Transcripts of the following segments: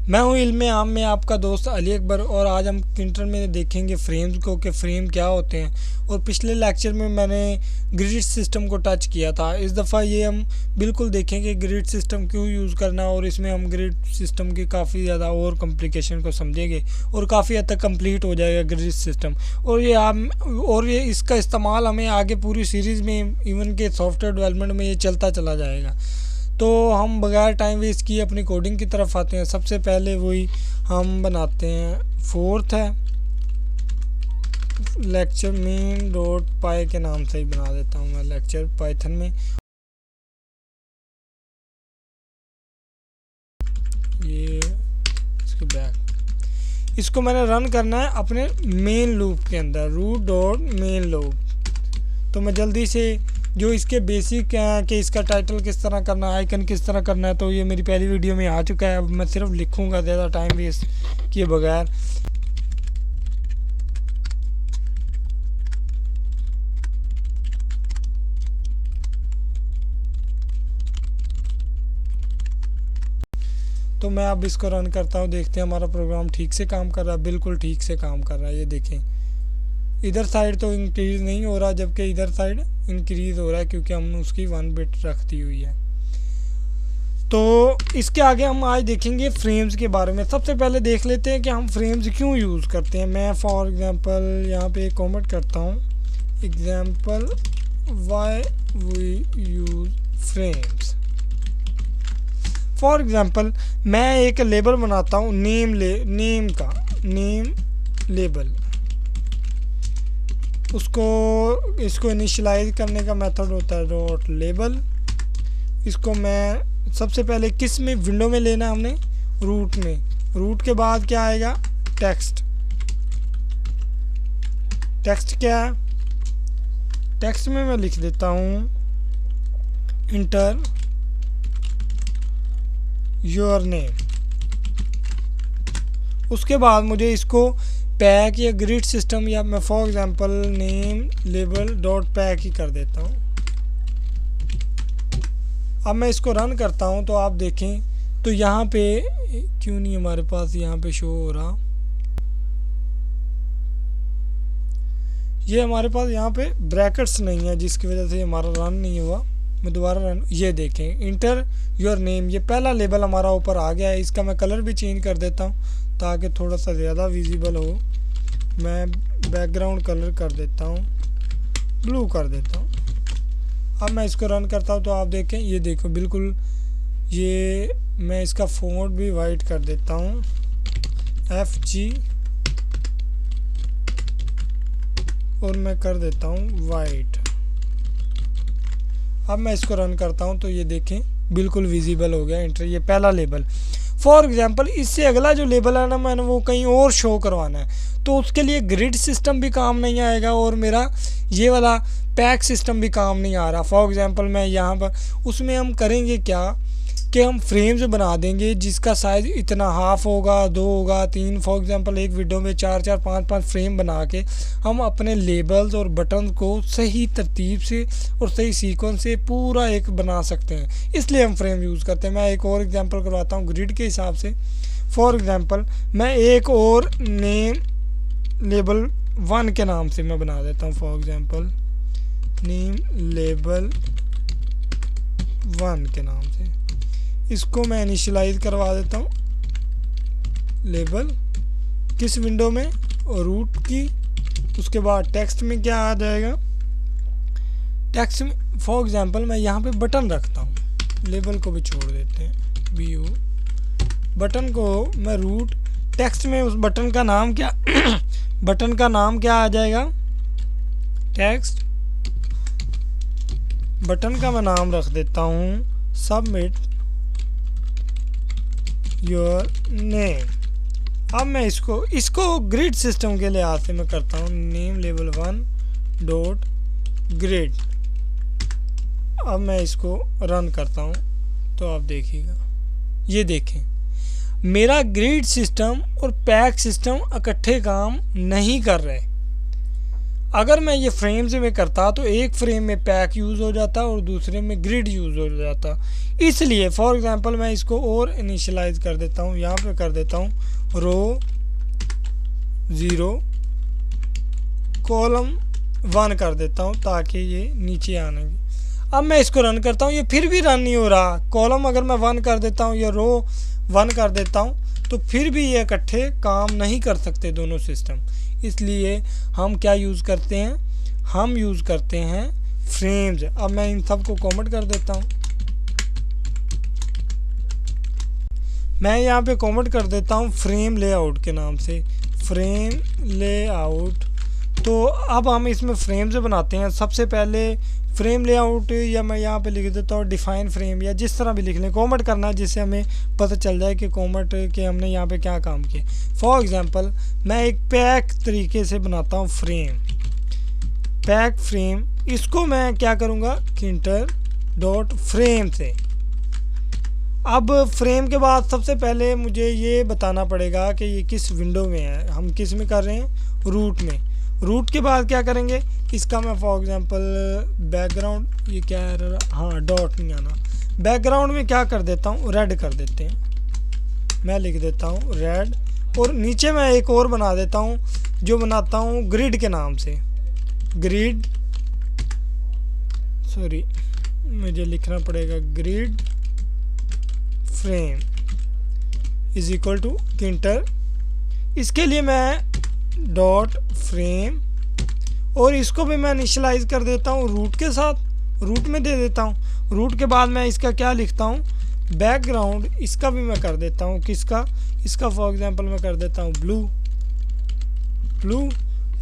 मैं हूं इल्मे आम में आपका दोस्त अली अकबर और आज हम इंटर में देखेंगे फ्रेम्स को कि फ्रेम क्या होते हैं। और पिछले लेक्चर में मैंने ग्रिड सिस्टम को टच किया था। इस दफ़ा ये हम बिल्कुल देखेंगे ग्रिड सिस्टम क्यों यूज़ करना और इसमें हम ग्रिड सिस्टम की काफ़ी ज़्यादा और कॉम्प्लिकेशन को समझेंगे और काफ़ी हद तक कंप्लीट हो जाएगा ग्रिड सिस्टम। और ये इसका इस्तेमाल हमें आगे पूरी सीरीज़ में इवन के सॉफ्टवेयर डेवलपमेंट में ये चलता चला जाएगा। तो हम बगैर टाइम वेस्ट किए अपनी कोडिंग की तरफ आते हैं। सबसे पहले वही हम बनाते हैं, फोर्थ है लेक्चर मेन डॉट पाई के नाम से ही बना देता हूँ मैं लेक्चर पाइथन में। ये इसके बैक इसको मैंने रन करना है अपने मेन लूप के अंदर, रूट डॉट मेन लूप। तो मैं जल्दी से जो इसके बेसिक हैं कि इसका टाइटल किस तरह करना है, आइकन किस तरह करना है, तो ये मेरी पहली वीडियो में आ चुका है। अब मैं सिर्फ लिखूंगा ज़्यादा टाइम वेस्ट किए बगैर। तो मैं अब इसको रन करता हूँ, देखते हैं हमारा प्रोग्राम ठीक से काम कर रहा है। बिल्कुल ठीक से काम कर रहा है। ये देखें इधर साइड तो इंक्रीज़ नहीं हो रहा जबकि इधर साइड इंक्रीज़ हो रहा है क्योंकि हमने उसकी 1 बिट रख दी हुई है। तो इसके आगे हम आज देखेंगे फ्रेम्स के बारे में। सबसे पहले देख लेते हैं कि हम फ्रेम्स क्यों यूज़ करते हैं। मैं फॉर एग्जांपल यहाँ पे एक कमेंट करता हूँ, example why we use frames. For example मैं एक लेबल बनाता हूँ, नेम लेबल। इसको इनिशियलाइज करने का मेथड होता है डॉट लेबल। इसको मैं सबसे पहले किस में विंडो में लेना है हमने, रूट में। रूट के बाद क्या आएगा, टेक्स्ट। टेक्स्ट क्या है, टेक्स्ट में मैं लिख देता हूँ इंटर योर नेम। उसके बाद मुझे इसको पैक या ग्रिड सिस्टम या मैं for example name label dot pack ही कर देता हूँ। अब मैं इसको रन करता हूँ तो आप देखें तो यहाँ पे क्यों नहीं हमारे पास यहाँ पे शो हो रहा, ये हमारे पास यहाँ पे ब्रैकेट्स नहीं है जिसकी वजह से हमारा रन नहीं हुआ। मैं दोबारा रन, ये देखें इंटर योर नेम, ये पहला लेबल हमारा ऊपर आ गया है। इसका मैं कलर भी चेंज कर देता हूँ ताकि थोड़ा सा ज़्यादा विजिबल हो। मैं बैकग्राउंड कलर कर देता हूँ, ब्लू कर देता हूँ। अब मैं इसको रन करता हूँ तो आप देखें, ये देखो बिल्कुल, ये मैं इसका फ़ॉन्ट भी वाइट कर देता हूँ, FG, और मैं कर देता हूँ वाइट। अब मैं इसको रन करता हूँ तो ये देखें बिल्कुल विजिबल हो गया इंटर, ये पहला लेबल। फॉर एग्जांपल इससे अगला जो लेबल है ना, मैंने वो कहीं और शो करवाना है तो उसके लिए ग्रिड सिस्टम भी काम नहीं आएगा और मेरा ये वाला पैक सिस्टम भी काम नहीं आ रहा। फॉर एग्जांपल मैं यहाँ पर उसमें हम करेंगे क्या कि हम फ्रेम्स बना देंगे जिसका साइज़ इतना हाफ होगा, 2 होगा, 3। फॉर एग्जांपल एक विंडो में 4-4, 5-5 फ्रेम बना के हम अपने लेबल्स और बटन को सही तरतीब से और सही सीक्वेंस से पूरा एक बना सकते हैं, इसलिए हम फ्रेम यूज़ करते हैं। मैं एक और एग्जांपल करवाता हूँ ग्रिड के हिसाब से। फॉर एग्जांपल मैं एक और नेम लेबल 1 के नाम से मैं बना देता हूँ। फॉर एग्जांपल नेम लेबल 1 के नाम से इसको मैं इनिशियलाइज करवा देता हूँ। लेबल किस विंडो में, रूट की। उसके बाद टेक्स्ट में क्या आ जाएगा, टेक्स्ट में फॉर एग्जांपल मैं यहाँ पे बटन रखता हूँ, लेबल को भी छोड़ देते हैं, BU। बटन को मैं रूट, टेक्स्ट में उस बटन का नाम क्या बटन का नाम क्या आ जाएगा, टेक्स्ट। बटन का मैं नाम रख देता हूँ सबमिट योर नेम। अब मैं इसको ग्रिड सिस्टम के लिहाज से मैं करता हूँ नेम लेबल 1 डॉट ग्रिड। अब मैं इसको रन करता हूँ तो आप देखिएगा, ये देखें मेरा ग्रिड सिस्टम और पैक सिस्टम इकट्ठे काम नहीं कर रहे। अगर मैं ये फ्रेम्स में करता तो एक फ्रेम में पैक यूज़ हो जाता और दूसरे में ग्रिड यूज़ हो जाता। इसलिए फॉर एग्जांपल मैं इसको और इनिशियलाइज कर देता हूँ, यहाँ पे कर देता हूँ रो 0 कॉलम 1 कर देता हूँ ताकि ये नीचे आने। अब मैं इसको रन करता हूँ, ये फिर भी रन नहीं हो रहा। कॉलम अगर मैं 1 कर देता हूँ या रो 1 कर देता हूँ तो फिर भी ये इकट्ठे काम नहीं कर सकते दोनों सिस्टम। इसलिए हम क्या यूज़ करते हैं, हम यूज़ करते हैं फ्रेम्स। अब मैं इन सब को कमेंट कर देता हूँ, मैं यहाँ पे कमेंट कर देता हूँ फ्रेम लेआउट के नाम से, फ्रेम लेआउट। तो अब हम इसमें फ्रेम्स बनाते हैं। सबसे पहले फ्रेम लेआउट, या मैं यहाँ पे लिख देता हूँ डिफाइन फ्रेम, या जिस तरह भी लिख लें, कमेंट करना है जिससे हमें पता चल जाए कि कमेंट के हमने यहाँ पे क्या काम किया। फॉर एग्जांपल मैं एक पैक तरीके से बनाता हूँ फ्रेम, पैक फ्रेम। इसको मैं क्या करूँगा, किंटर डॉट फ्रेम से। अब फ्रेम के बाद सबसे पहले मुझे ये बताना पड़ेगा कि ये किस विंडो में है, हम किस में कर रहे हैं, रूट में। रूट के बाद क्या करेंगे, इसका मैं फॉर एग्जांपल बैकग्राउंड, ये क्या है, हाँ डॉट नहीं आना, बैकग्राउंड में क्या कर देता हूँ, रेड कर देते हैं। मैं लिख देता हूँ रेड, और नीचे मैं एक और बना देता हूँ जो बनाता हूँ ग्रिड के नाम से, ग्रिड, सॉरी मुझे लिखना पड़ेगा grid frame is equal to tkinter. इसके लिए मैं डॉट फ्रेम, और इसको भी मैं इनिशियलाइज कर देता हूँ रूट के साथ, रूट में दे देता हूँ। रूट के बाद मैं इसका क्या लिखता हूँ, बैकग्राउंड। इसका भी मैं कर देता हूँ किसका, इसका फॉर एग्जांपल मैं कर देता हूँ ब्लू, ब्लू।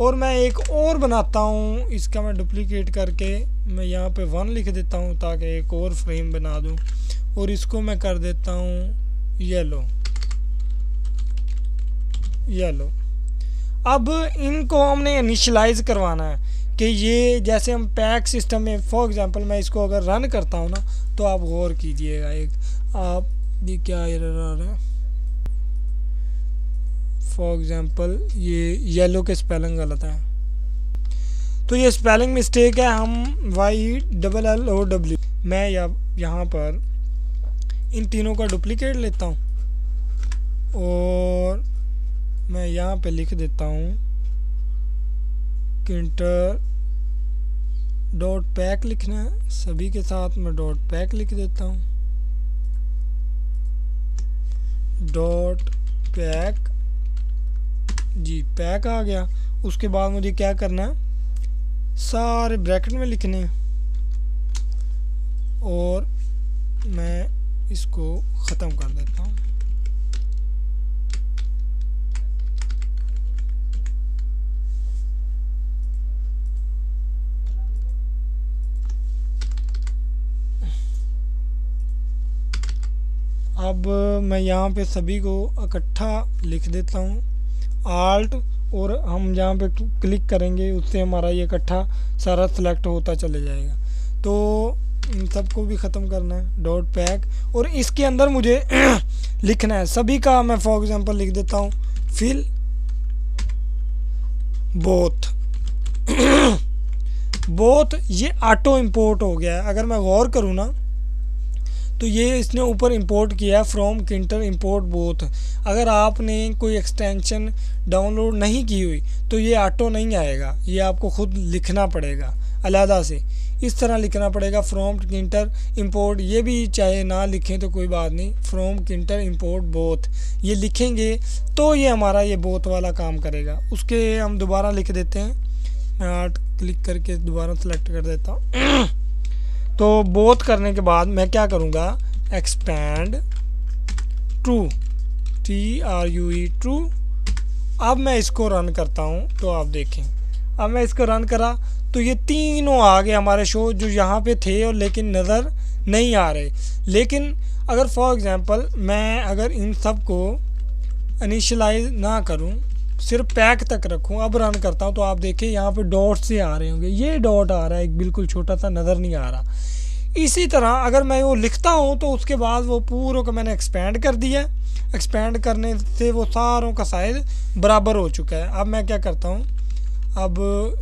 और मैं एक और बनाता हूँ, इसका मैं डुप्लीकेट करके मैं यहाँ पे 1 लिख देता हूँ ताकि एक और फ्रेम बना दूँ। और इसको मैं कर देता हूँ येलो, येलो। अब इनको हमने इनिशियलाइज करवाना है कि ये जैसे हम पैक सिस्टम में, फॉर एग्जांपल मैं इसको अगर रन करता हूँ ना, तो आप गौर कीजिएगा, एक आप ये क्या एरर आ रहा है, फॉर एग्जांपल ये येलो के स्पेलिंग गलत है, तो ये स्पेलिंग मिस्टेक है। हम YLLOW, मैं यहाँ पर इन तीनों का डुप्लीकेट लेता हूँ और मैं यहाँ पे लिख देता हूँ किंटर डॉट पैक लिखना है, सभी के साथ मैं डॉट पैक लिख देता हूँ, डॉट पैक जी, पैक आ गया। उसके बाद मुझे क्या करना है, सारे ब्रैकेट में लिखने हैं और मैं इसको ख़त्म कर देता हूँ। अब मैं यहाँ पे सभी को इकट्ठा लिख देता हूँ, आल्ट, और हम जहाँ पे क्लिक करेंगे उससे हमारा ये इकट्ठा सारा सिलेक्ट होता चले जाएगा। तो इन सबको भी ख़त्म करना है, डॉट पैक। और इसके अंदर मुझे लिखना है सभी का, मैं फॉर एग्जांपल लिख देता हूँ फिल बोथ बोथ। ये ऑटो इंपोर्ट हो गया है। अगर मैं गौर करूँ ना तो ये इसने ऊपर इंपोर्ट किया है फ्रॉम किंटर इंपोर्ट बोथ। अगर आपने कोई एक्सटेंशन डाउनलोड नहीं की हुई तो ये ऑटो नहीं आएगा, ये आपको खुद लिखना पड़ेगा अलहदा से, इस तरह लिखना पड़ेगा फ्रॉम किंटर इंपोर्ट। ये भी चाहे ना लिखें तो कोई बात नहीं, फ्रॉम किंटर इंपोर्ट बोथ ये लिखेंगे तो ये हमारा ये बोथ वाला काम करेगा। उसके हम दोबारा लिख देते हैं, मैं आर्ट क्लिक करके दोबारा सेलेक्ट कर देता हूँ। तो बोथ करने के बाद मैं क्या करूँगा, एक्सपैंड ट्रू, TRUE ट्रू। अब मैं इसको रन करता हूँ तो आप देखें, अब मैं इसको रन करा तो ये तीनों आ गए हमारे शो जो यहाँ पे थे और लेकिन नज़र नहीं आ रहे। लेकिन अगर फॉर एग्जांपल मैं अगर इन सब को इनिशियलाइज ना करूँ, सिर्फ पैक तक रखूँ, अब रन करता हूँ तो आप देखें यहाँ पे डॉट से आ रहे होंगे, ये डॉट आ रहा है एक बिल्कुल छोटा सा, नज़र नहीं आ रहा। इसी तरह अगर मैं वो लिखता हूँ तो उसके बाद वो पूरों को मैंने एक्सपैंड कर दिया, एक्सपैंड करने से वो सारों का साइज़ बराबर हो चुका है। अब मैं क्या करता हूँ, अब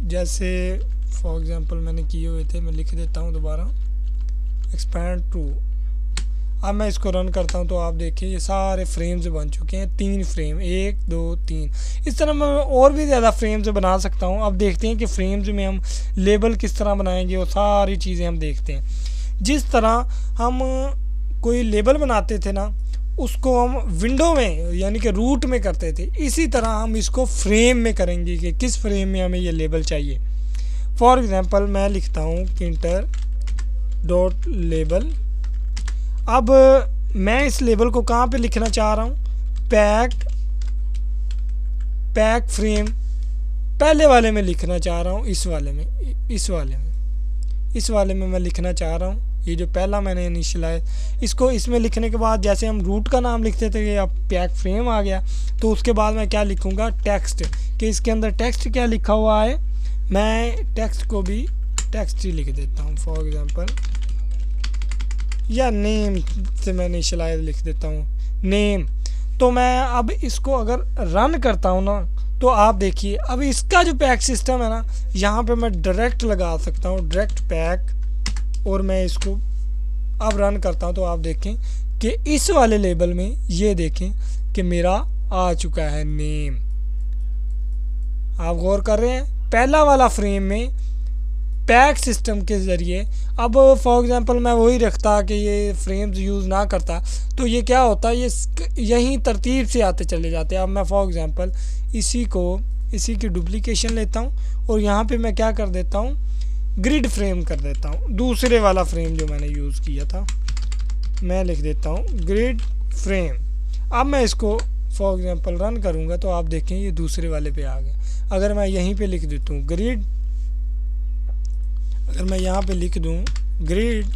जैसे फॉर एग्जांपल मैंने किए हुए थे, मैं लिख देता हूँ दोबारा एक्सपैंड टू। अब मैं इसको रन करता हूँ तो आप देखिए ये सारे फ्रेम्स बन चुके हैं, 3 फ्रेम, 1 2 3। इस तरह मैं और भी ज़्यादा फ्रेम्स बना सकता हूँ। अब देखते हैं कि फ्रेम्स में हम लेबल किस तरह बनाएंगे, वो सारी चीज़ें हम देखते हैं। जिस तरह हम कोई लेबल बनाते थे ना, उसको हम विंडो में यानी कि रूट में करते थे, इसी तरह हम इसको फ्रेम में करेंगे कि किस फ्रेम में हमें ये लेबल चाहिए। फॉर एग्ज़ाम्पल मैं लिखता हूँ किंटर डॉट लेबल। अब मैं इस लेबल को कहाँ पे लिखना चाह रहा हूँ, पैक फ्रेम पहले वाले में लिखना चाह रहा हूँ, इस वाले में मैं लिखना चाह रहा हूँ। ये जो पहला मैंने इनिशियलाइज, इसको इसमें लिखने के बाद जैसे हम रूट का नाम लिखते थे, ये अब पैक फ्रेम आ गया, तो उसके बाद मैं क्या लिखूँगा, टेक्स्ट, कि इसके अंदर टेक्स्ट क्या लिखा हुआ है। मैं टेक्स्ट को भी टेक्स्ट ही लिख देता हूँ फॉर एग्ज़ाम्पल, या नेम से मैं इनिशियलाइज लिख देता हूँ नेम। तो मैं अब इसको अगर रन करता हूँ ना, तो आप देखिए अब इसका जो पैक सिस्टम है ना, यहाँ पे मैं डायरेक्ट लगा सकता हूँ, डायरेक्ट पैक, और मैं इसको अब रन करता हूँ तो आप देखें कि इस वाले लेबल में ये देखें कि मेरा आ चुका है नेम। आप गौर कर रहे हैं, पहला वाला फ्रेम में पैक सिस्टम के ज़रिए। अब फॉर एग्ज़ाम्पल मैं वही रखता कि ये फ्रेम्स यूज़ ना करता, तो ये क्या होता, ये यहीं तरतीब से आते चले जाते। अब मैं फॉर एग्ज़ाम्पल इसी की डुप्लीकेशन लेता हूँ और यहाँ पे मैं क्या कर देता हूँ, ग्रिड फ्रेम कर देता हूँ। दूसरे वाला फ्रेम जो मैंने यूज़ किया था, मैं लिख देता हूँ ग्रिड फ्रेम। अब मैं इसको फॉर एग्ज़ाम्पल रन करूँगा तो आप देखें ये दूसरे वाले पे आ गया। अगर मैं यहीं पे लिख देता हूँ ग्रिड, अगर मैं यहाँ पे लिख दूँ ग्रिड,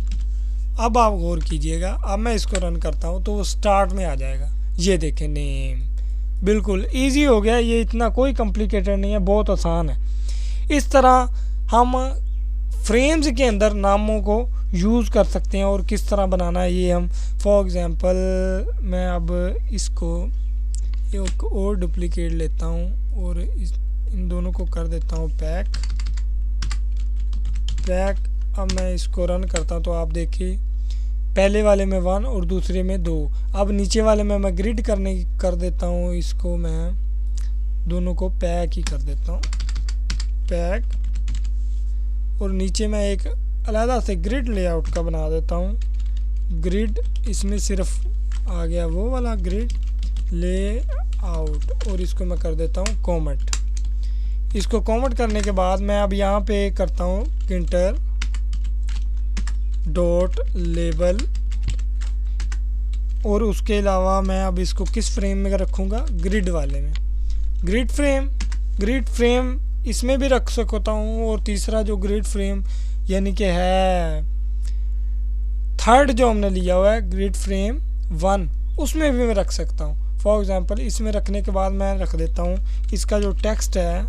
अब आप गौर कीजिएगा, अब मैं इसको रन करता हूँ तो वो स्टार्ट में आ जाएगा। ये देखें नेम, बिल्कुल इजी हो गया, ये इतना कोई कॉम्प्लिकेटेड नहीं है, बहुत आसान है। इस तरह हम फ्रेम्स के अंदर नामों को यूज़ कर सकते हैं। और किस तरह बनाना है ये हम फॉर एग्ज़ाम्पल, मैं अब इसको एक और डुप्लीकेट लेता हूँ और इन दोनों को कर देता हूँ पैक। अब मैं इसको रन करता हूँ तो आप देखिए पहले वाले में 1 और दूसरे में 2। अब नीचे वाले में मैं ग्रिड कर देता हूँ, इसको मैं दोनों को पैक ही कर देता हूँ, पैक, और नीचे मैं एक अलग से ग्रिड लेआउट का बना देता हूँ, ग्रिड, इसमें सिर्फ आ गया वो वाला ग्रिड लेआउट, और इसको मैं कर देता हूँ कॉमेंट। इसको कॉमेंट करने के बाद मैं अब यहाँ पे करता हूँ किंटर डॉट लेबल, और उसके अलावा मैं अब इसको किस फ्रेम में रखूँगा, ग्रिड वाले में, ग्रिड फ्रेम इसमें भी रख सकता हूँ। और तीसरा जो ग्रिड फ्रेम यानी कि है थर्ड जो हमने लिया हुआ है ग्रिड फ्रेम 1, उसमें भी मैं रख सकता हूँ। फॉर एग्ज़ाम्पल इसमें रखने के बाद मैं रख देता हूँ इसका जो टेक्स्ट है,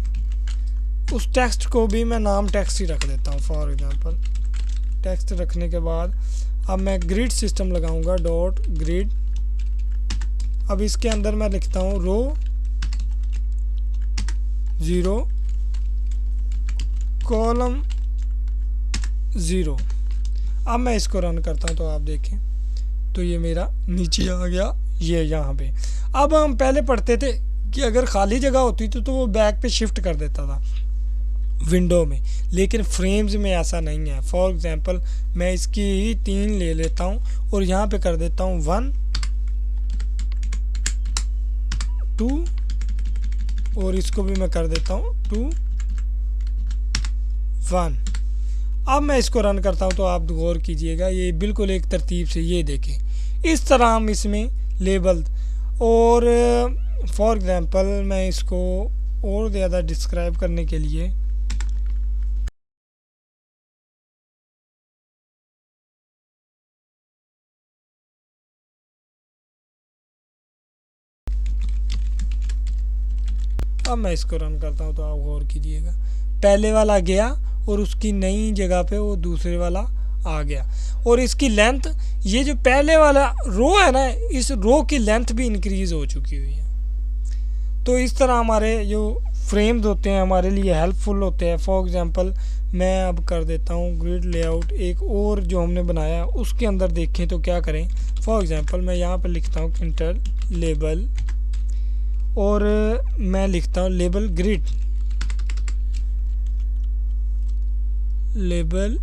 उस टेक्स्ट को भी मैं नाम टेक्स्ट ही रख देता हूँ। फॉर एग्ज़ाम्पल टेक्स्ट रखने के बाद अब मैं ग्रिड सिस्टम लगाऊंगा डॉट ग्रिड। अब इसके अंदर मैं लिखता हूँ रो 0 कॉलम 0। अब मैं इसको रन करता हूँ तो आप देखें तो ये मेरा नीचे आ गया, ये यहाँ पे। अब हम पहले पढ़ते थे कि अगर खाली जगह होती थी तो वो बैक पे शिफ्ट कर देता था विंडो में, लेकिन फ्रेम्स में ऐसा नहीं है। फॉर एग्ज़ाम्पल मैं इसकी 3 ले लेता हूँ और यहाँ पे कर देता हूँ 1 2, और इसको भी मैं कर देता हूँ 2 1। अब मैं इसको रन करता हूँ तो आप गौर कीजिएगा ये बिल्कुल एक तरतीब से, ये देखें इस तरह हम इसमें लेबल। और फॉर एग्ज़ाम्पल मैं इसको और ज़्यादा डिस्क्राइब करने के लिए अब मैं इसको रन करता हूँ तो आप गौर कीजिएगा पहले वाला गया और उसकी नई जगह पे वो दूसरे वाला आ गया। और इसकी लेंथ, ये जो पहले वाला रो है ना, इस रो की लेंथ भी इंक्रीज़ हो चुकी हुई है। तो इस तरह हमारे जो फ्रेम्स होते हैं हमारे लिए हेल्पफुल होते हैं। फॉर एग्जांपल मैं अब कर देता हूँ ग्रिड लेआउट एक और जो हमने बनाया उसके अंदर देखें तो क्या करें। फॉर एग्जांपल मैं यहाँ पर लिखता हूँ इंटर लेबल और मैं लिखता हूँ लेबल ग्रिड, लेबल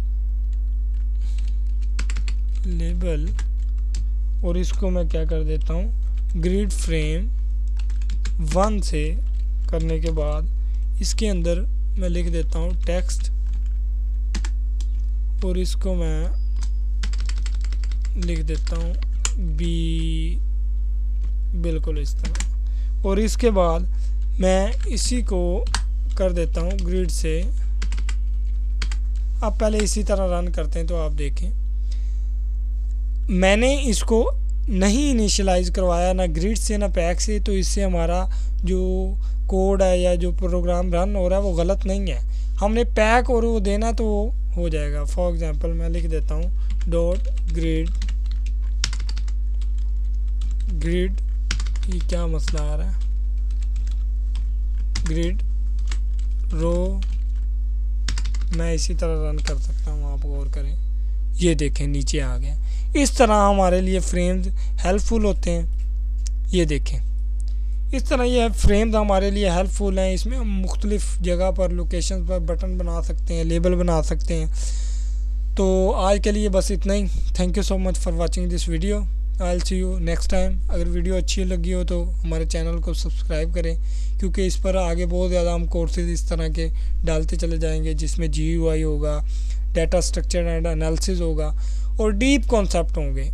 और इसको मैं क्या कर देता हूँ ग्रिड फ्रेम 1 से करने के बाद इसके अंदर मैं लिख देता हूँ टेक्स्ट और इसको मैं लिख देता हूँ बी, बिल्कुल इस तरह। और इसके बाद मैं इसी को कर देता हूँ ग्रिड से। अब पहले इसी तरह रन करते हैं तो आप देखें मैंने इसको नहीं इनिशियलाइज़ करवाया ना ग्रिड से ना पैक से, तो इससे हमारा जो कोड है या जो प्रोग्राम रन हो रहा है वो गलत नहीं है। हमने पैक और वो देना तो वो हो जाएगा। फॉर एग्जांपल मैं लिख देता हूँ डॉट ग्रिड, ये क्या मसला आ रहा है, ग्रिड रो। मैं इसी तरह रन कर सकता हूँ, आप गौर करें, ये देखें नीचे आ गया। इस तरह हमारे लिए फ्रेम्स हेल्पफुल होते हैं। ये देखें इस तरह ये फ्रेम्स हमारे लिए हेल्पफुल हैं। इसमें हम मुख्तलिफ जगह पर लोकेशन पर बटन बना सकते हैं, लेबल बना सकते हैं। तो आज के लिए बस इतना ही। Thank you so much for watching this video. I will see you next time. अगर वीडियो अच्छी लगी हो तो हमारे चैनल को सब्सक्राइब करें, क्योंकि इस पर आगे बहुत ज़्यादा हम कोर्सेज इस तरह के डालते चले जाएंगे जिसमें GUI होगा, डाटा स्ट्रक्चर एंड एनालिसिस होगा और डीप कॉन्सेप्ट होंगे।